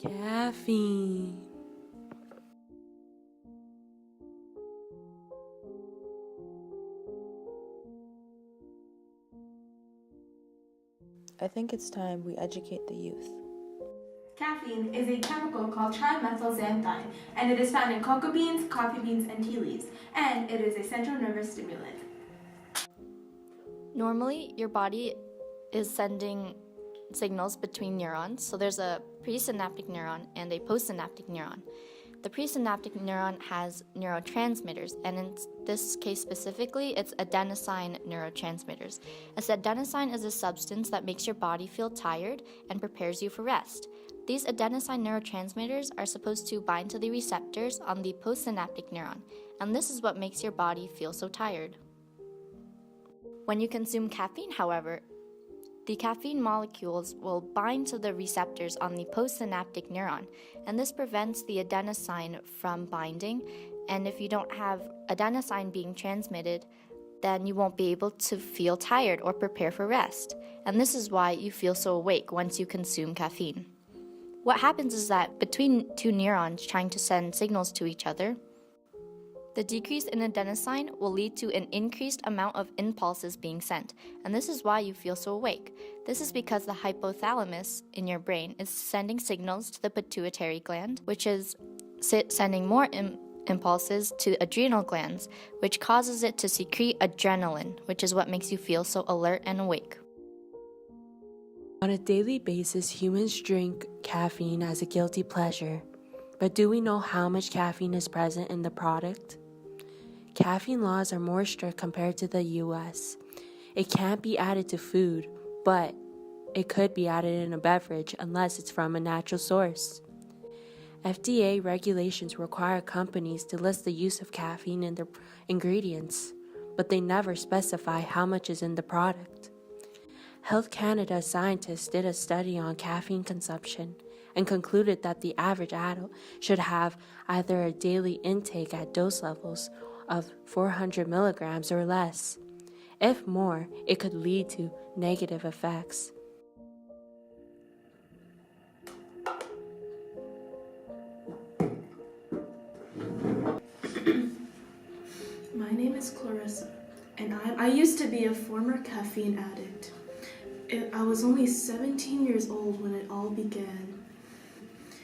Caffeine. I think it's time we educate the youth. Caffeine is a chemical called trimethylxanthine, and it is found in cocoa beans, coffee beans, and tea leaves, and it is a central nervous stimulant. Normally, your body is sending signals between neurons. So there's a presynaptic neuron and a postsynaptic neuron. The presynaptic neuron has neurotransmitters, and in this case specifically, it's adenosine neurotransmitters. As adenosine is a substance that makes your body feel tired and prepares you for rest. These adenosine neurotransmitters are supposed to bind to the receptors on the postsynaptic neuron, and this is what makes your body feel so tired. When you consume caffeine, however, the caffeine molecules will bind to the receptors on the postsynaptic neuron, and this prevents the adenosine from binding. And if you don't have adenosine being transmitted, then you won't be able to feel tired or prepare for rest. And this is why you feel so awake once you consume caffeine. What happens is that between two neurons trying to send signals to each other, the decrease in adenosine will lead to an increased amount of impulses being sent, and this is why you feel so awake. This is because the hypothalamus in your brain is sending signals to the pituitary gland, which is sending more impulses to adrenal glands, which causes it to secrete adrenaline, which is what makes you feel so alert and awake. On a daily basis, humans drink caffeine as a guilty pleasure. But do we know how much caffeine is present in the product? Caffeine laws are more strict compared to the US. It can't be added to food, but it could be added in a beverage unless it's from a natural source. FDA regulations require companies to list the use of caffeine in their ingredients, but they never specify how much is in the product. Health Canada scientists did a study on caffeine consumption and concluded that the average adult should have either a daily intake at dose levels of 400 milligrams or less. If more, it could lead to negative effects. My name is Clarissa, and I used to be a former caffeine addict. I was only 17 years old when it all began.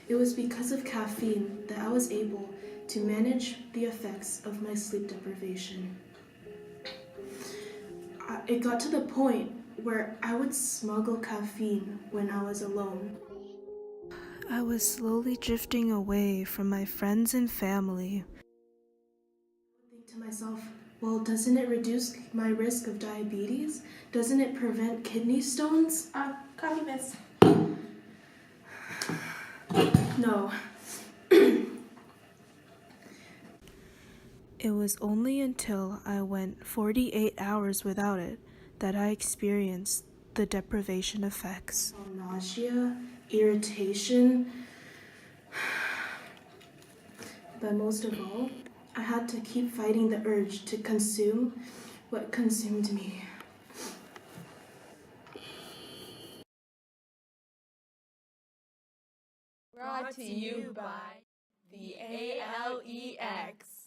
It was because of caffeine that I was able to manage the effects of my sleep deprivation. It got to the point where I would smuggle caffeine when I was alone. I was slowly drifting away from my friends and family. I think to myself, well, doesn't it reduce my risk of diabetes? Doesn't it prevent kidney stones? Coffee, miss. No. It was only until I went 48 hours without it that I experienced the deprivation effects. Nausea, irritation, but most of all, I had to keep fighting the urge to consume what consumed me. Brought to you by the ALEX.